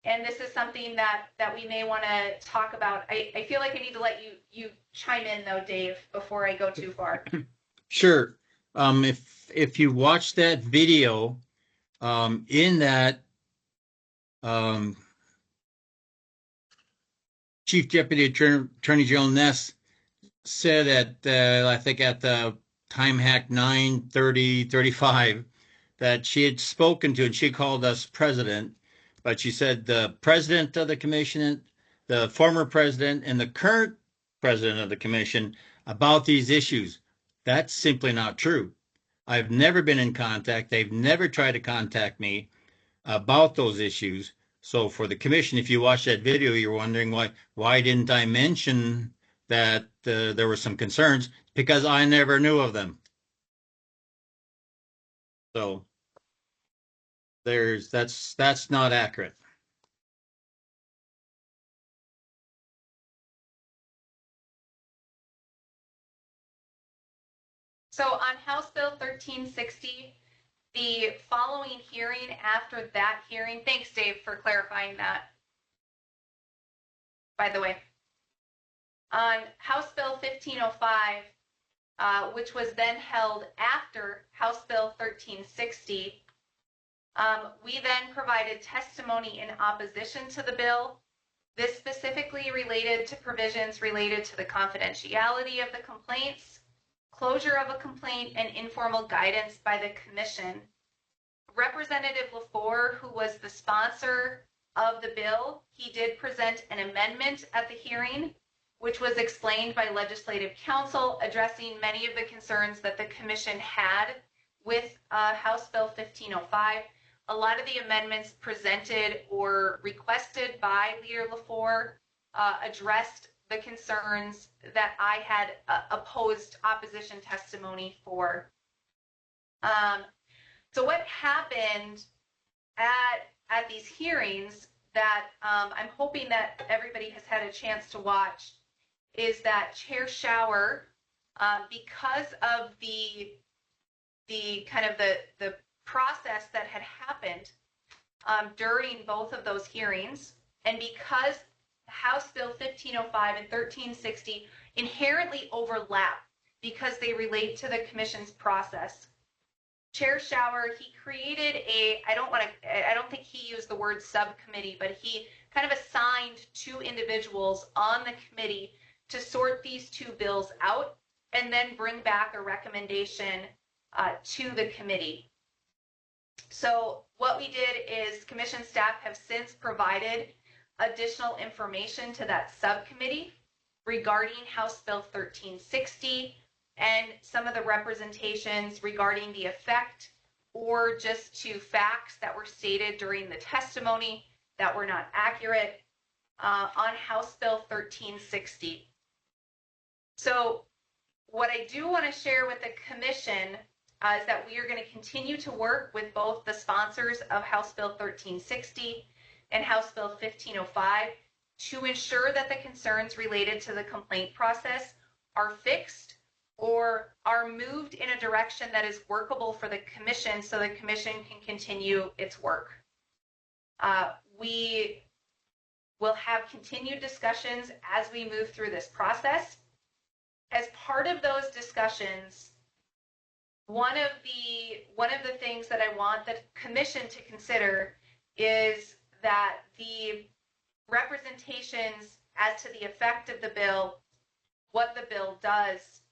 And this is something that we may want to talk about. I feel like I need to let you chime in though, Dave, before I go too far. Sure. If you watch that video, in that Chief Deputy Attorney General Ness said at I think at the time hack 9:30:35 that she had spoken to, and she called us president, but she said the president of the commission, the former president, and the current president of the commission about these issues. That's simply not true. I've never been in contact. They've never tried to contact me about those issues. So for the commission, if you watch that video, you're wondering why didn't I mention that there were some concerns? Because I never knew of them. So that's not accurate. So on House Bill 1360, the following hearing after that hearing, thanks Dave for clarifying that, by the way. On House Bill 1505, which was then held after House Bill 1360, we then provided testimony in opposition to the bill. This specifically related to provisions related to the confidentiality of the complaints, closure of a complaint, and informal guidance by the commission. Representative LaFour, who was the sponsor of the bill, he did present an amendment at the hearing, which was explained by legislative counsel, addressing many of the concerns that the commission had with House Bill 1505. A lot of the amendments presented or requested by Leader LaFour addressed the concerns that I had opposed opposition testimony for. So what happened at these hearings that I'm hoping that everybody has had a chance to watch is that Chair Schauer, because of the kind of the process that had happened during both of those hearings, and because House Bill 1505 and 1360 inherently overlap because they relate to the commission's process. Chair Shower, he created I don't think he used the word subcommittee, but he kind of assigned 2 individuals on the committee to sort these 2 bills out and then bring back a recommendation to the committee. So what we did is commission staff have since provided additional information to that subcommittee regarding House Bill 1360 and some of the representations regarding the effect or just to facts that were stated during the testimony that were not accurate on House Bill 1360. So what I do want to share with the commission is that we are going to continue to work with both the sponsors of House Bill 1360 and House Bill 1505 to ensure that the concerns related to the complaint process are fixed or are moved in a direction that is workable for the commission so the commission can continue its work. We will have continued discussions as we move through this process. As part of those discussions, one of the things that I want the commission to consider is that the representations as to the effect of the bill, what the bill does,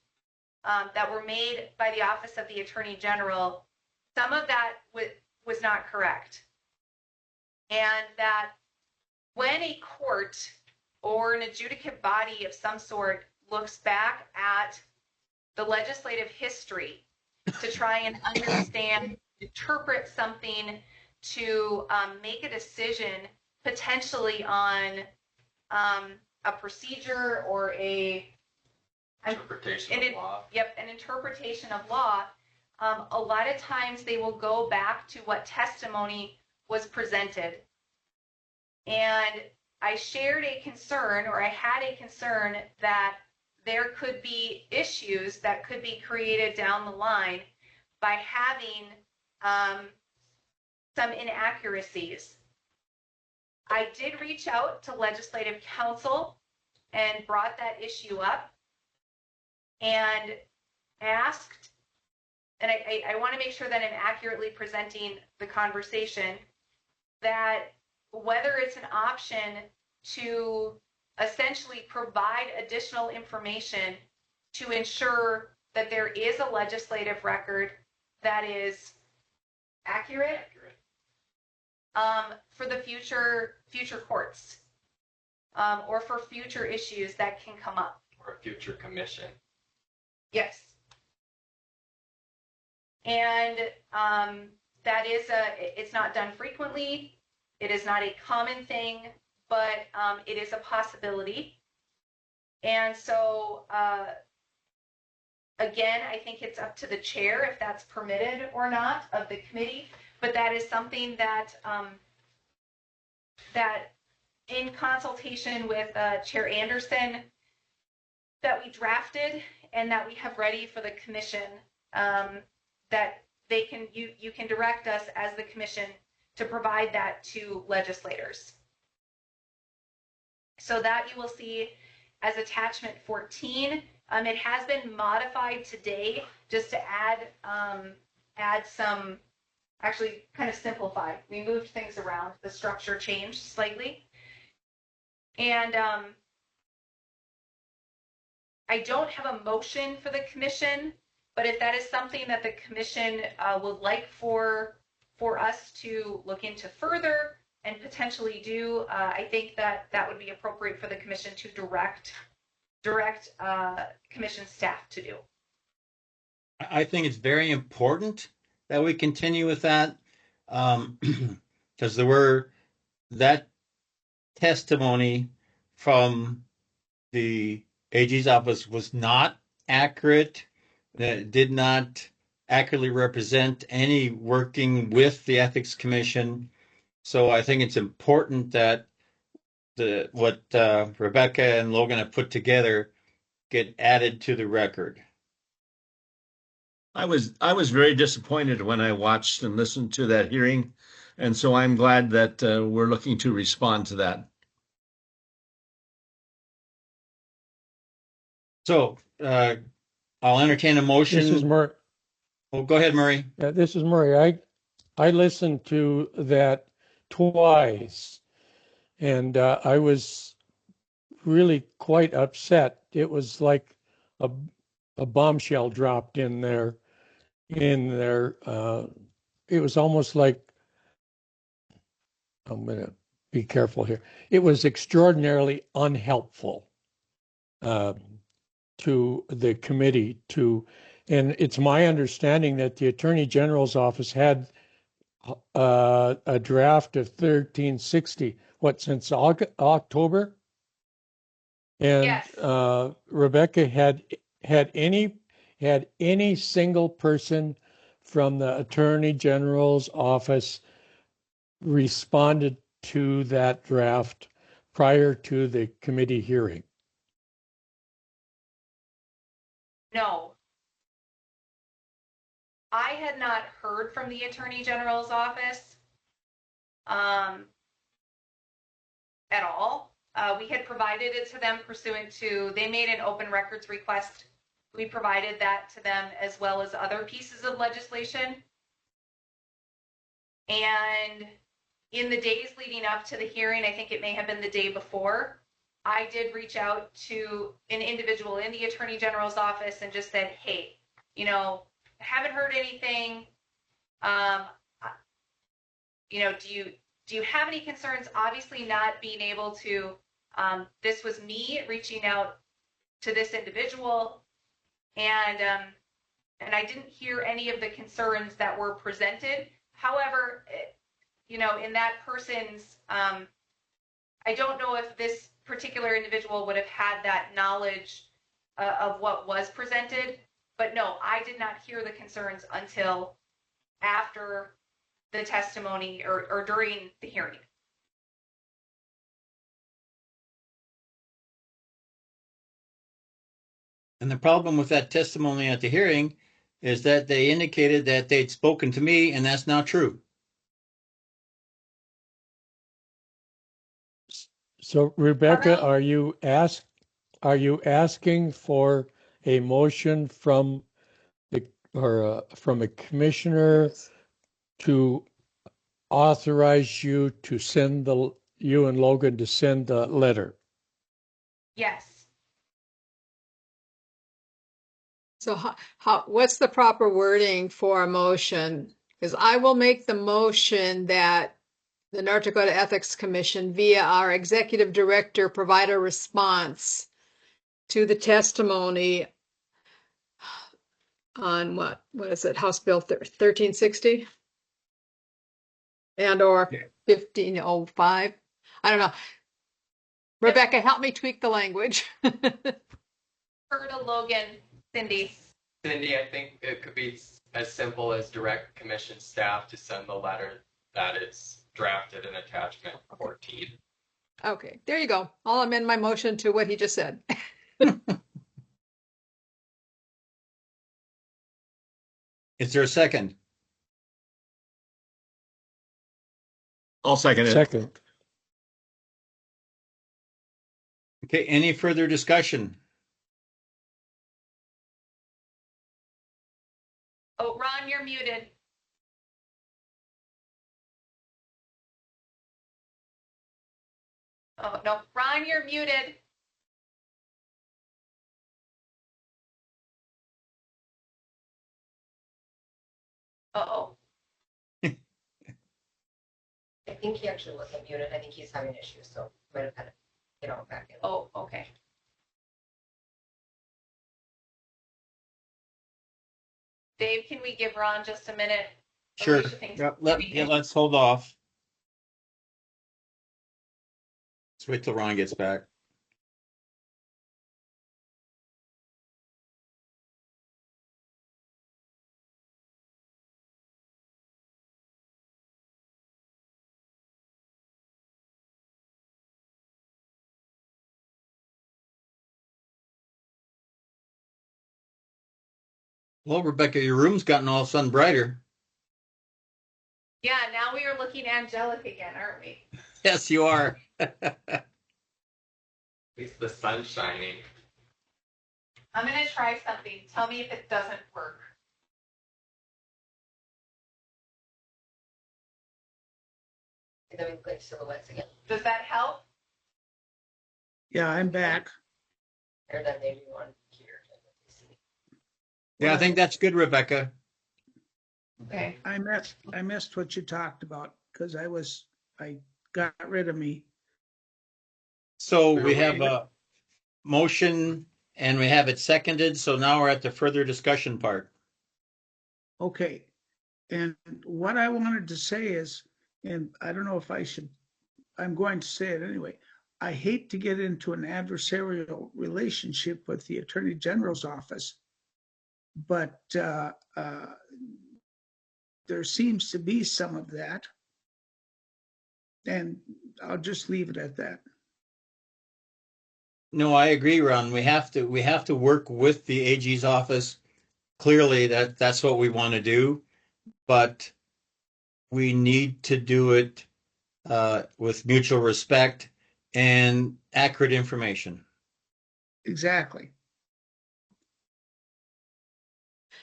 that were made by the Office of the Attorney General, some of that was not correct. And that when a court or an adjudicative body of some sort looks back at the legislative history to try and understand, interpret something, to make a decision potentially on a procedure or Interpretation of law. Yep, an interpretation of law. A lot of times they will go back to what testimony was presented. And I shared a concern, or I had a concern, that there could be issues that could be created down the line by having some inaccuracies. I did reach out to legislative counsel and brought that issue up and asked, and I want to make sure that I'm accurately presenting the conversation, that whether it's an option to essentially provide additional information to ensure that there is a legislative record that is accurate. For the future courts, or for future issues that can come up. Or a future commission. Yes. And that is it's not done frequently. It is not a common thing, but it is a possibility. And so, again, I think it's up to the chair if that's permitted or not of the committee. But that is something that that in consultation with Chair Anderson, that we drafted and that we have ready for the commission, that they can you can direct us as the commission to provide that to legislators. So that you will see as attachment 14. It has been modified today just to add some. Actually kind of simplified. We moved things around. The structure changed slightly. And I don't have a motion for the commission, but if that is something that the commission would like for us to look into further and potentially do, I think that would be appropriate for the commission to direct commission staff to do. I think it's very important that we continue with that, because there were that testimony from the AG's office was not accurate. That did not accurately represent any working with the Ethics Commission. So I think it's important that what Rebecca and Logan have put together get added to the record. I was very disappointed when I watched and listened to that hearing, and so I'm glad that we're looking to respond to that. So I'll entertain a motion. This is Mark. Well, go ahead, Murray. This is Murray. I listened to that twice, and I was really quite upset. It was like a bombshell dropped in there. It was almost like, I'm going to be careful here. It was extraordinarily unhelpful to the committee and it's my understanding that the Attorney General's office had a draft of 1360, since October? And Yes. Rebecca had any single person from the Attorney General's office responded to that draft prior to the committee hearing? No. I had not heard from the Attorney General's office at all. We had provided it to them pursuant to, they made an open records request. We provided that to them as well as other pieces of legislation. And in the days leading up to the hearing, I think it may have been the day before, I did reach out to an individual in the Attorney General's office and just said, hey, haven't heard anything. Do you have any concerns? Obviously not being able to, this was me reaching out to this individual, and I didn't hear any of the concerns that were presented. However, in that person's, I don't know if this particular individual would have had that knowledge of what was presented, but no, I did not hear the concerns until after the testimony or during the hearing. And the problem with that testimony at the hearing is that they indicated that they'd spoken to me, and that's not true. So Rebecca, Although- are you asking for a motion from from a commissioner to authorize you to send you and Logan to send the letter? Yes. So what's the proper wording for a motion? Because I will make the motion that the North Dakota Ethics Commission, via our executive director, provide a response to the testimony on what is it, House Bill 1360? And or 1505? I don't know. Rebecca, help me tweak the language. Berta, Logan, Cindy. Cindy, I think it could be as simple as direct commission staff to send the letter that is drafted in attachment 14. Okay, there you go. I'll amend my motion to what he just said. Is there a second? I'll second it. Second. Okay, any further discussion? Oh, Ron, you're muted. Oh, no, Ron, you're muted. Uh-oh. I think he actually wasn't muted. I think he's having issues, so might have had to get on back in. Oh, okay. Dave, can we give Ron just a minute? Sure. Alicia thinks Let's hold off. Let's wait till Ron gets back. Well, Rebecca, your room's gotten all of a sudden brighter. Yeah, now we are looking angelic again, aren't we? Yes, you are. At least the sun's shining. I'm going to try something. Tell me if it doesn't work. And then we look like silhouettes again, Does that help? Yeah, I'm back. or then maybe one here. Yeah, I think that's good, Rebecca. Okay. I missed what you talked about because I got rid of me. So we have a motion and we have it seconded. So now we're at the further discussion part. Okay. And what I wanted to say is, and I don't know if I should, I'm going to say it anyway. I hate to get into an adversarial relationship with the Attorney General's office, but there seems to be some of that. And I'll just leave it at that. No, I agree, Ron. We have to work with the AG's office. Clearly, that's what we want to do, but we need to do it with mutual respect and accurate information. Exactly.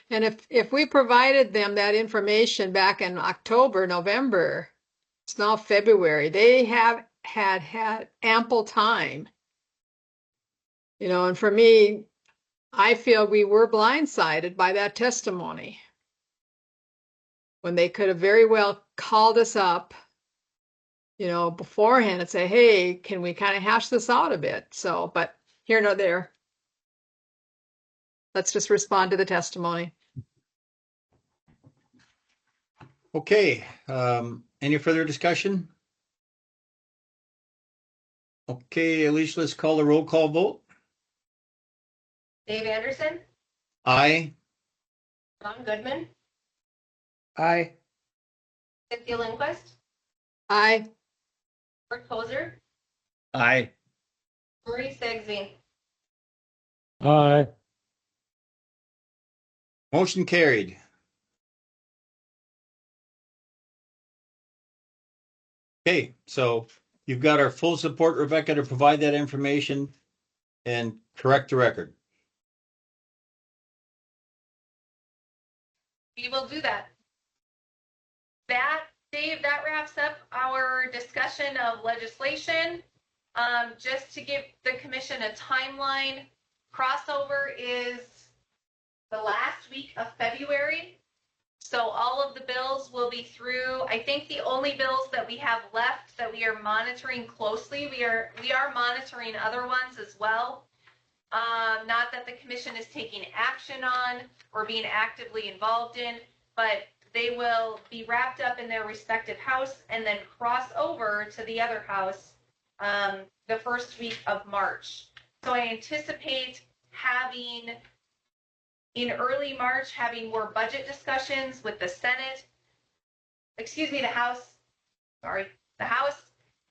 And if we provided them that information back in October, November, it's now February, they have had ample time. And for me, I feel we were blindsided by that testimony when they could have very well called us up, beforehand and say, hey, can we kind of hash this out a bit? So, but here nor there. Let's just respond to the testimony. Okay, any further discussion? Okay, Alicia, let's call the roll call vote. Dave Anderson, Aye. Ron Goodman, Aye. Cynthia Lindquist, Aye. Bert Koser, Aye. Marie Sigsby. Aye. Motion carried. Okay, so you've got our full support, Rebecca, to provide that information and correct the record. We will do that. Dave, that wraps up our discussion of legislation. Just to give the commission a timeline, crossover is the last week of February. So all of the bills will be through. I think the only bills that we have left that we are monitoring closely, we are monitoring other ones as well. Not that the commission is taking action on or being actively involved in, but they will be wrapped up in their respective house and then cross over to the other house the first week of March. So I anticipate having, in early March, having more budget discussions with the Senate, the House, the House.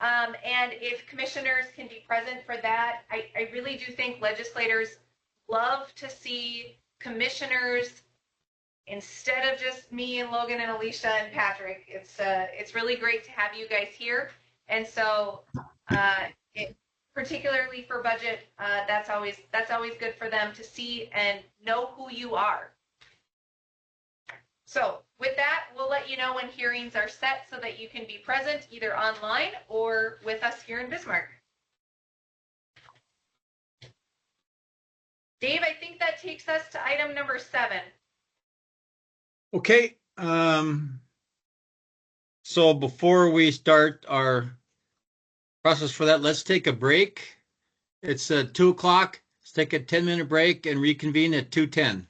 And if commissioners can be present for that, I really do think legislators love to see commissioners instead of just me and Logan and Alicia and Patrick. It's really great to have you guys here. And so particularly for budget, that's always good for them to see and know who you are. So with that, we'll let you know when hearings are set so that you can be present either online or with us here in Bismarck. Dave, I think that takes us to item number 7. Okay, so before we start our process for that, let's take a break. It's 2 o'clock. Let's take a 10-minute break and reconvene at 2:10.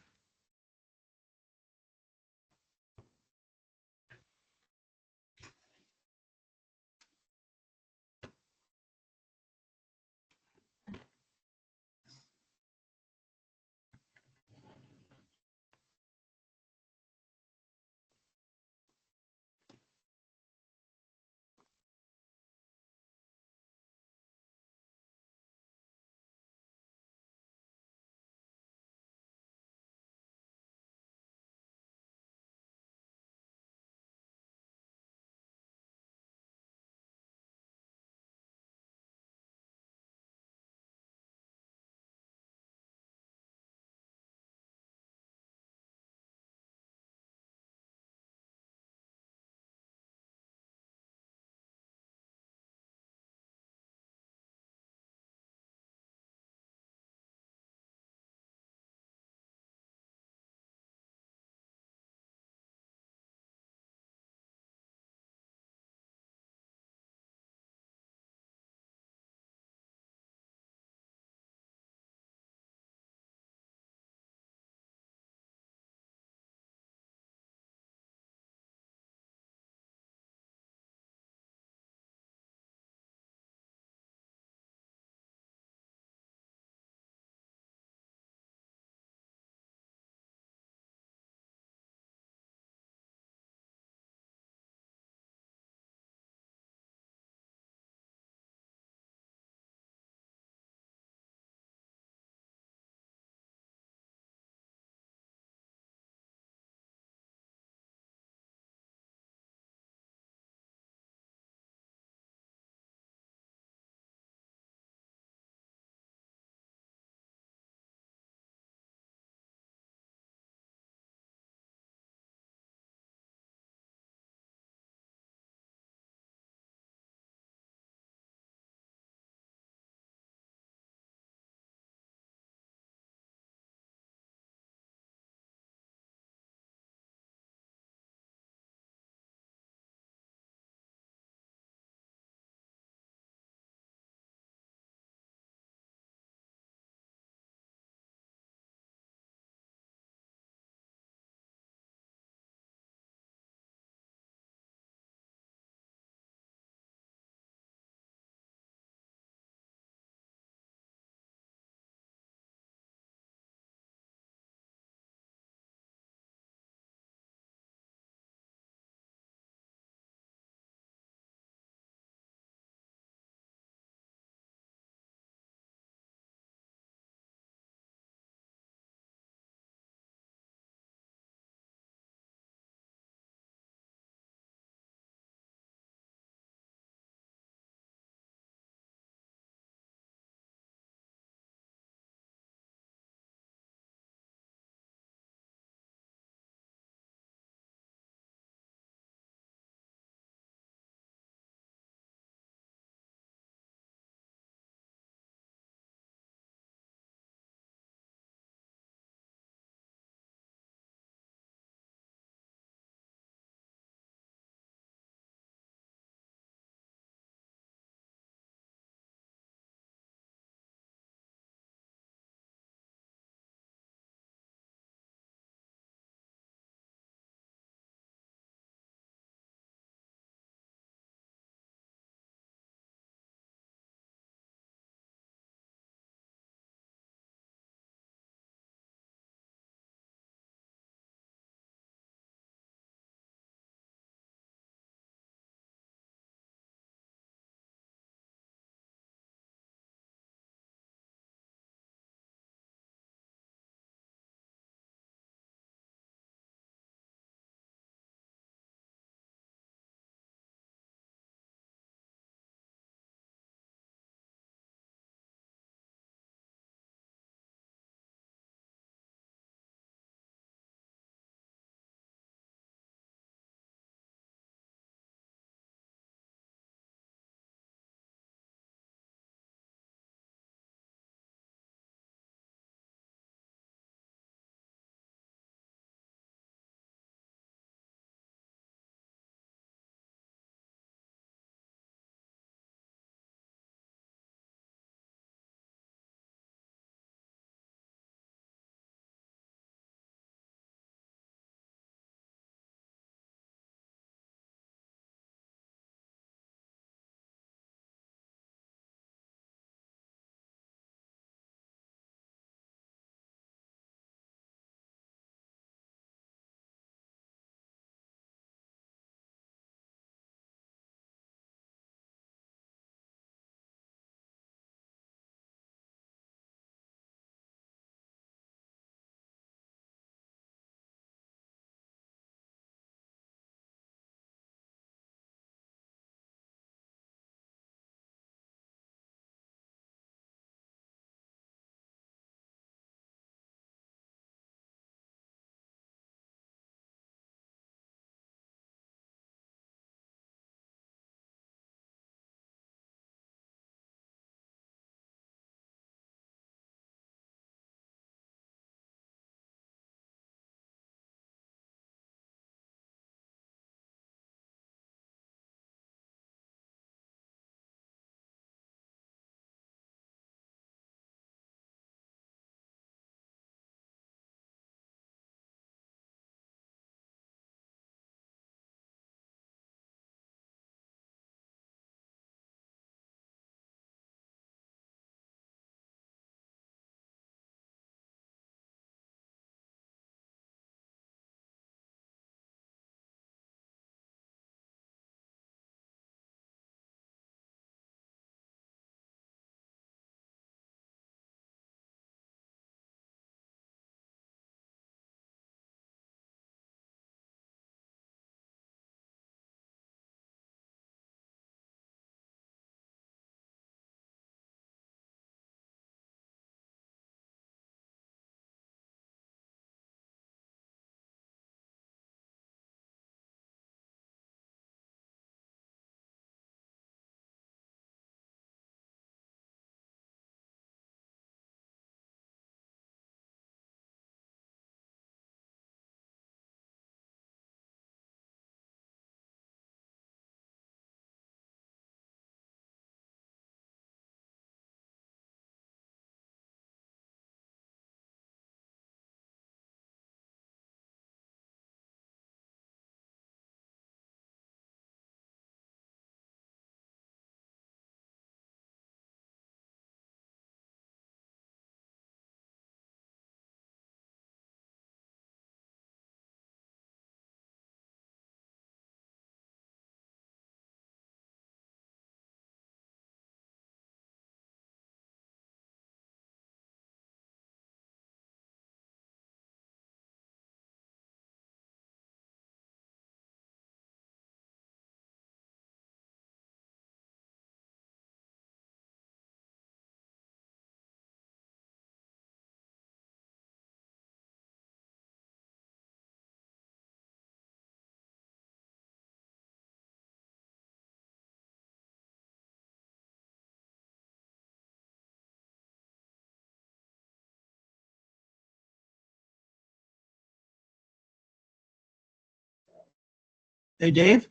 Hey, Dave?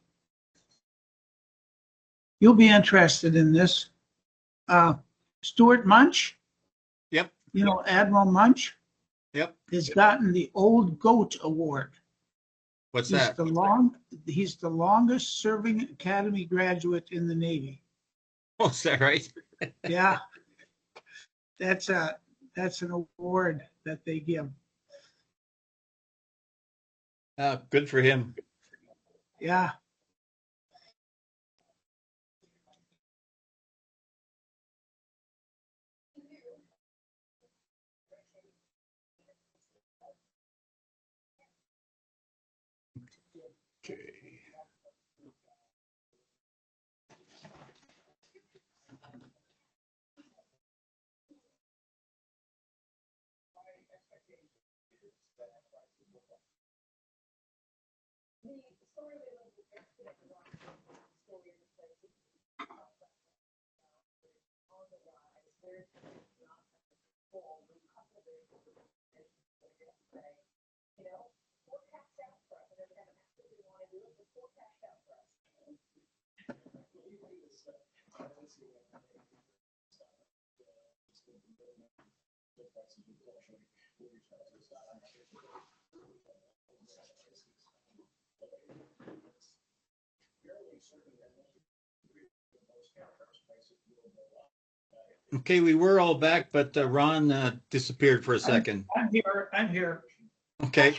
You'll be interested in this. Stuart Munch, Yep, you know, Admiral Munch, yep. has gotten the Old Goat Award. What's He's that? he's the longest serving Academy graduate in the Navy. Oh, is that right? Yeah, that's an award that they give. Good for him. Yeah. Okay. Okay, we were all back, but Ron disappeared for a second. I'm here. I'm here. Okay.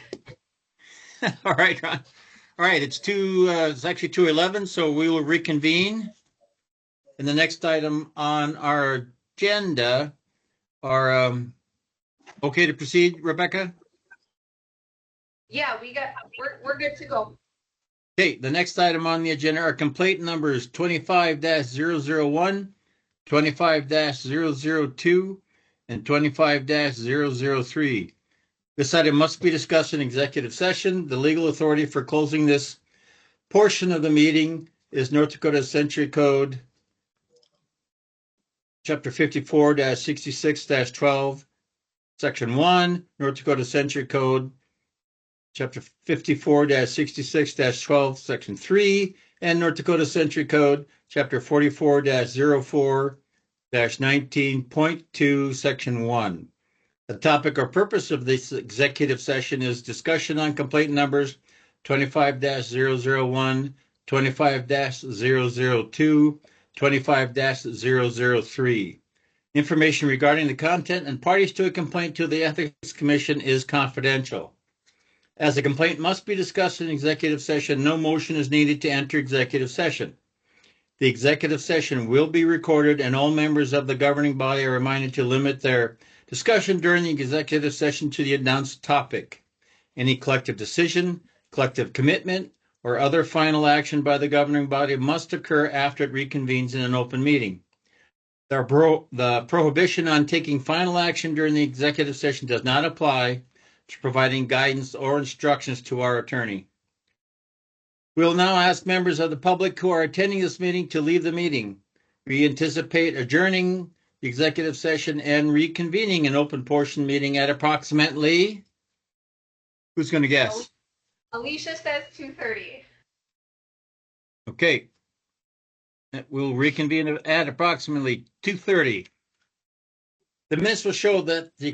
All right, Ron. All right, it's actually 2:11, so we will reconvene. And the next item on our agenda are okay to proceed, Rebecca? Yeah, we're good to go. Okay, the next item on the agenda are complaint numbers 25-001, 25-002, and 25-003. This item must be discussed in executive session. The legal authority for closing this portion of the meeting is North Dakota Century Code, Chapter 54-66-12, Section 1, North Dakota Century Code, Chapter 54-66-12, Section 3, and North Dakota Century Code, Chapter 44-04-19.2, Section 1. The topic or purpose of this executive session is discussion on complaint numbers 25-001, 25-002, 25-003. Information regarding the content and parties to a complaint to the Ethics Commission is confidential. As a complaint must be discussed in executive session, no motion is needed to enter executive session. The executive session will be recorded, and all members of the governing body are reminded to limit their discussion during the executive session to the announced topic. Any collective decision, collective commitment, or other final action by the governing body must occur after it reconvenes in an open meeting. The prohibition on taking final action during the executive session does not apply to providing guidance or instructions to our attorney. We will now ask members of the public who are attending this meeting to leave the meeting. We anticipate adjourning the executive session and reconvening an open portion meeting at approximately, who's going to guess? Alicia says 2:30. Okay. We'll reconvene at approximately 2:30. The minutes will show that the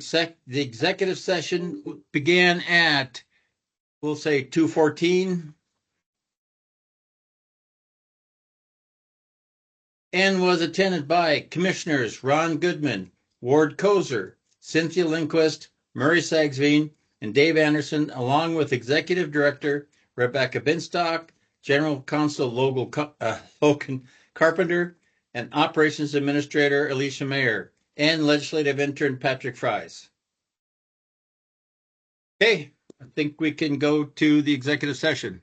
executive session began at, we'll say 2:14, and was attended by Commissioners Ron Goodman, Ward Kozer, Cynthia Lindquist, Murray Sagsveen, and Dave Anderson, along with Executive Director Rebecca Binstock, General Counsel Logan Carpenter, and Operations Administrator Alicia Mayer, and Legislative Intern Patrick Fries. Okay, I think we can go to the executive session.